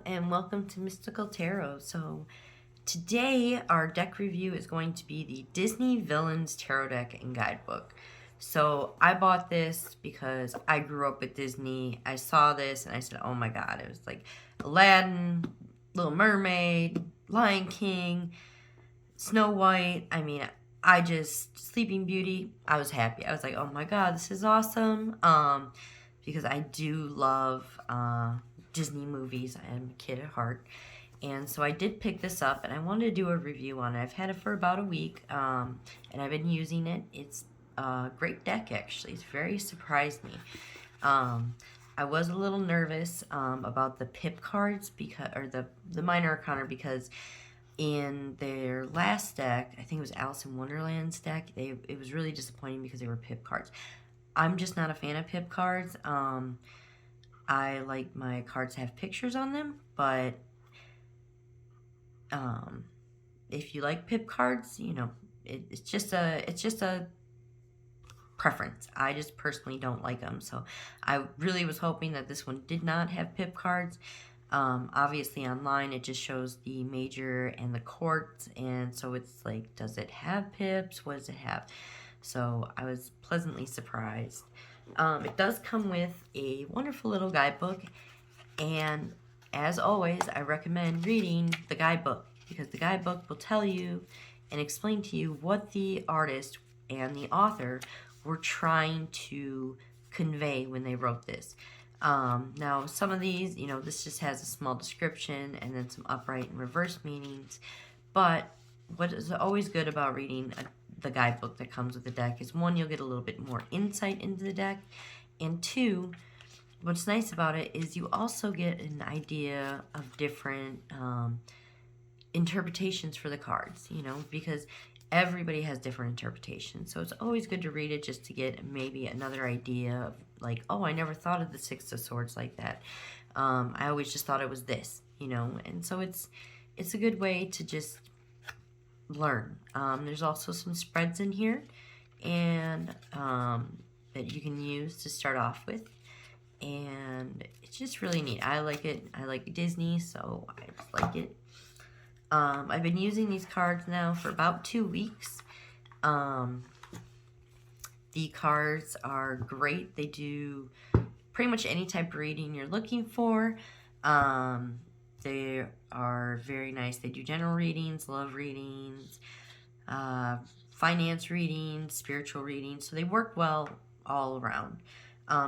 and welcome to Mystical Tarot. So today our deck review is going to be the Disney Villains Tarot deck and Guidebook. So I bought this because I grew up with Disney. I saw this and I said, oh my god, it was like Aladdin, Little Mermaid, Lion King, Snow White. Sleeping Beauty. I was happy. I was like, oh my god, this is awesome. Because I do love Disney movies. I am a kid at heart. And so I did pick this up, and I wanted to do a review on it. I've had it for about a week, and I've been using it. It's a great deck, actually. It's very surprised me. I was a little nervous about the pip cards, or the minor arcana, because in their last deck, I think it was Alice in Wonderland's deck, it was really disappointing because they were pip cards. I'm just not a fan of pip cards. I like my cards to have pictures on them, but if you like pip cards, you know, it's just a preference. I just personally don't like them, so I really was hoping that this one did not have pip cards. Obviously online it just shows the major and the court, and so it's like, does it have pips? What does it have? So I was pleasantly surprised. It does come with a wonderful little guidebook, and as always, I recommend reading the guidebook, because the guidebook will tell you and explain to you what the artist and the author were trying to convey when they wrote this. Now, some of these, you know, this just has a small description and then some upright and reverse meanings, but what is always good about reading the guidebook that comes with the deck is, one, you'll get a little bit more insight into the deck, and two, what's nice about it is you also get an idea of different interpretations for the cards, you know, because everybody has different interpretations. So it's always good to read it just to get maybe another idea of, like, oh, I never thought of the Six of Swords like that. I always just thought it was this, you know, and so it's a good way to just learn. There's also some spreads in here, and that you can use to start off with, and it's just really neat. I like it. I like Disney, so I just like it. I've been using these cards now for about 2 weeks. The cards are great. They do pretty much any type of reading you're looking for. They are very nice. They do general readings, love readings, finance readings, spiritual readings. So they work well all around.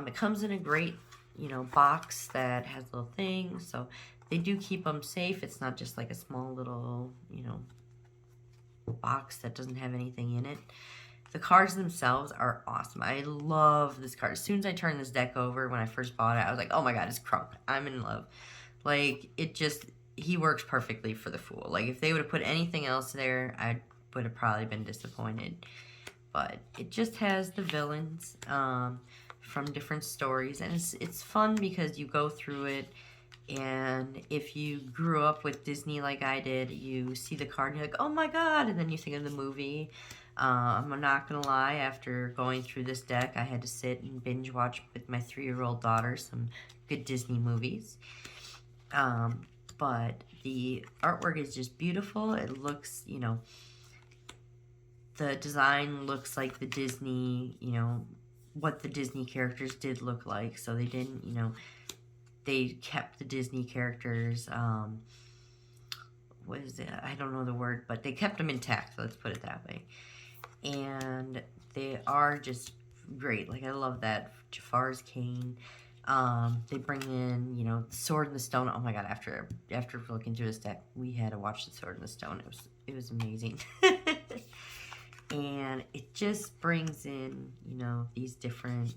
It comes in a great, you know, box that has little things. So they do keep them safe. It's not just like a small little, you know, box that doesn't have anything in it. The cards themselves are awesome. I love this card. As soon as I turned this deck over when I first bought it, I was like, oh my god, it's Crump. I'm in love. Like, he works perfectly for the Fool. Like, if they would have put anything else there, I would have probably been disappointed. But it just has the villains from different stories, and it's fun because you go through it, and if you grew up with Disney like I did, you see the card and you're like, oh my god, and then you think of the movie. I'm not gonna lie, after going through this deck, I had to sit and binge watch with my 3-year-old daughter some good Disney movies. But the artwork is just beautiful. It looks, you know, the design looks like the Disney, you know, what the Disney characters did look like. So they didn't, you know, they kept the Disney characters, what is it? I don't know the word, but they kept them intact, let's put it that way. And they are just great. Like, I love that Jafar's cane. They bring in, you know, the Sword in the Stone. Oh my god, after looking through this deck, we had to watch the Sword in the Stone. It was amazing. And it just brings in, you know, these different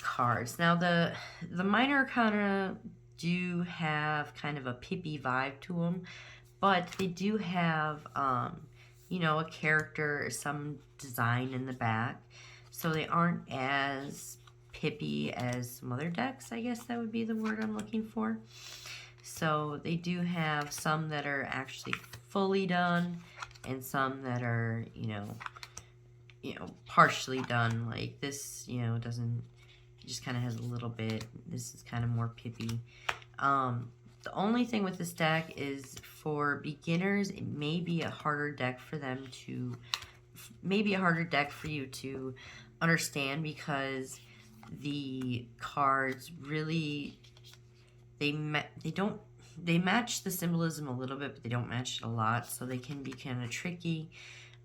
cards. Now, the minor arcana do have kind of a pippy vibe to them, but they do have, you know, a character, some design in the back, so they aren't as pippy as some other decks, I guess that would be the word I'm looking for. So they do have some that are actually fully done, and some that are, you know, partially done. Like this, you know, doesn't, just kind of has a little bit. This is kind of more pippy. The only thing with this deck is for beginners, it may be a harder deck for them to, maybe a harder deck for you to understand, because the cards really, they match the symbolism a little bit, but they don't match it a lot, so they can be kind of tricky.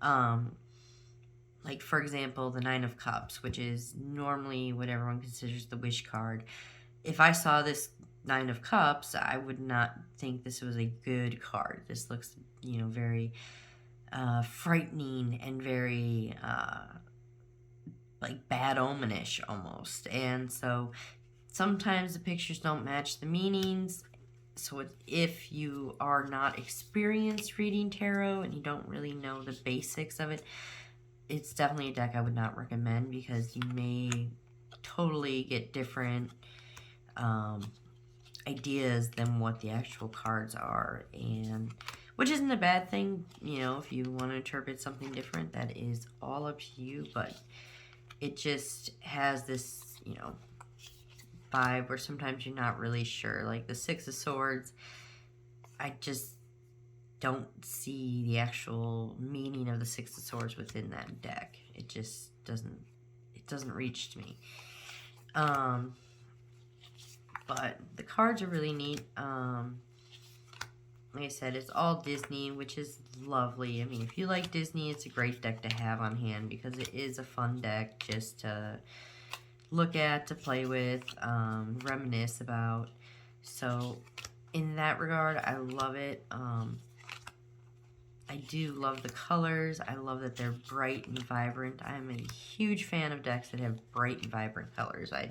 Like, for example, the Nine of Cups, which is normally what everyone considers the wish card. If I saw this Nine of Cups, I would not think this was a good card. This looks, you know, very frightening and very like bad omenish almost. And so sometimes the pictures don't match the meanings. So if you are not experienced reading tarot and you don't really know the basics of it, it's definitely a deck I would not recommend, because you may totally get different ideas than what the actual cards are, and which isn't a bad thing. You know, if you want to interpret something different, that is all up to you, but it just has this, you know, vibe where sometimes you're not really sure. Like the Six of Swords, I just don't see the actual meaning of the Six of Swords within that deck. It just doesn't reach to me. But the cards are really neat. Like I said, it's all Disney, which is lovely. I mean, if you like Disney, it's a great deck to have on hand, because it is a fun deck just to look at, to play with, reminisce about. So in that regard, I love it. I do love the colors. I love that they're bright and vibrant. I'm a huge fan of decks that have bright and vibrant colors. I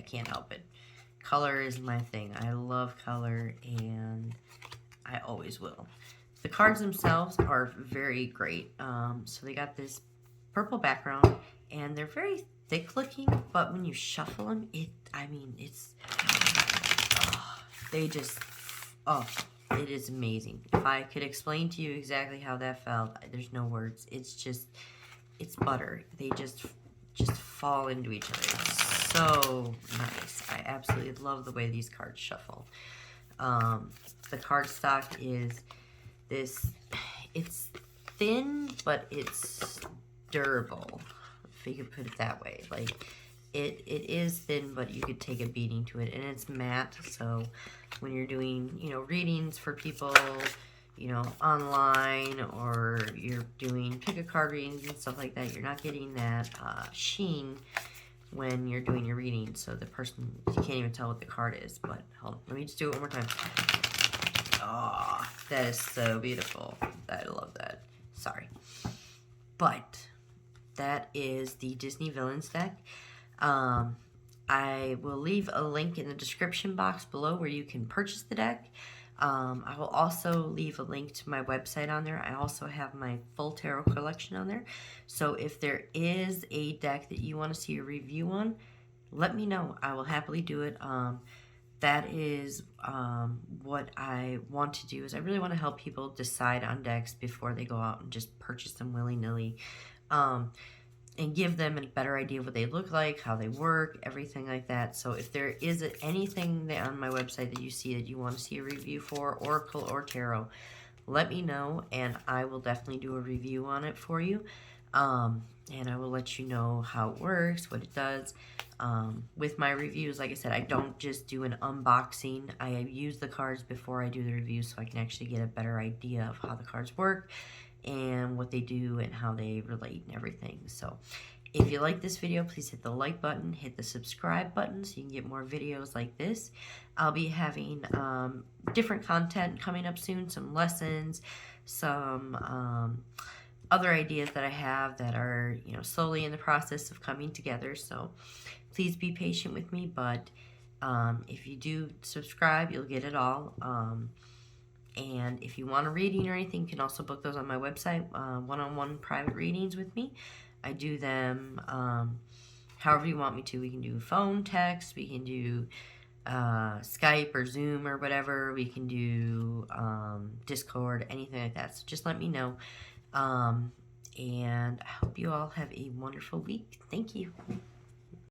can't help it. Color is my thing. I love color, and I always will. The cards themselves are very great. So they got this purple background, and they're very thick looking, but when you shuffle them, it is amazing. If I could explain to you exactly how that felt, there's no words. It's butter. They just fall into each other. It's so nice. I absolutely love the way these cards shuffle. The card stock is this, it's thin, but it's durable, if you could put it that way. Like, it is thin, but you could take a beating to it, and it's matte, so when you're doing, you know, readings for people, you know, online, or you're doing pick-a-card readings and stuff like that, you're not getting that sheen when you're doing your reading, so the person, you can't even tell what the card is. But hold on, let me just do it one more time. Oh, that is so beautiful. I love that. Sorry. But that is the Disney Villains deck. I will leave a link in the description box below where you can purchase the deck. I will also leave a link to my website on there. I also have my full tarot collection on there. So if there is a deck that you want to see a review on, let me know. I will happily do it. That is what I want to do, is I really want to help people decide on decks before they go out and just purchase them willy-nilly. And give them a better idea of what they look like, how they work, everything like that. So if there is anything on my website that you see that you want to see a review for, Oracle or Tarot, let me know, and I will definitely do a review on it for you. And I will let you know how it works, what it does. With my reviews, like I said, I don't just do an unboxing. I use the cards before I do the review, so I can actually get a better idea of how the cards work and what they do and how they relate and everything. So if you like this video, please hit the like button, hit the subscribe button so you can get more videos like this. I'll be having different content coming up soon, some lessons, some other ideas that I have that are, you know, slowly in the process of coming together. So please be patient with me, but if you do subscribe, you'll get it all. And if you want a reading or anything, you can also book those on my website, one-on-one private readings with me. I do them however you want me to. We can do phone, text, we can do Skype or Zoom or whatever. We can do Discord, anything like that. So just let me know. And I hope you all have a wonderful week. Thank you.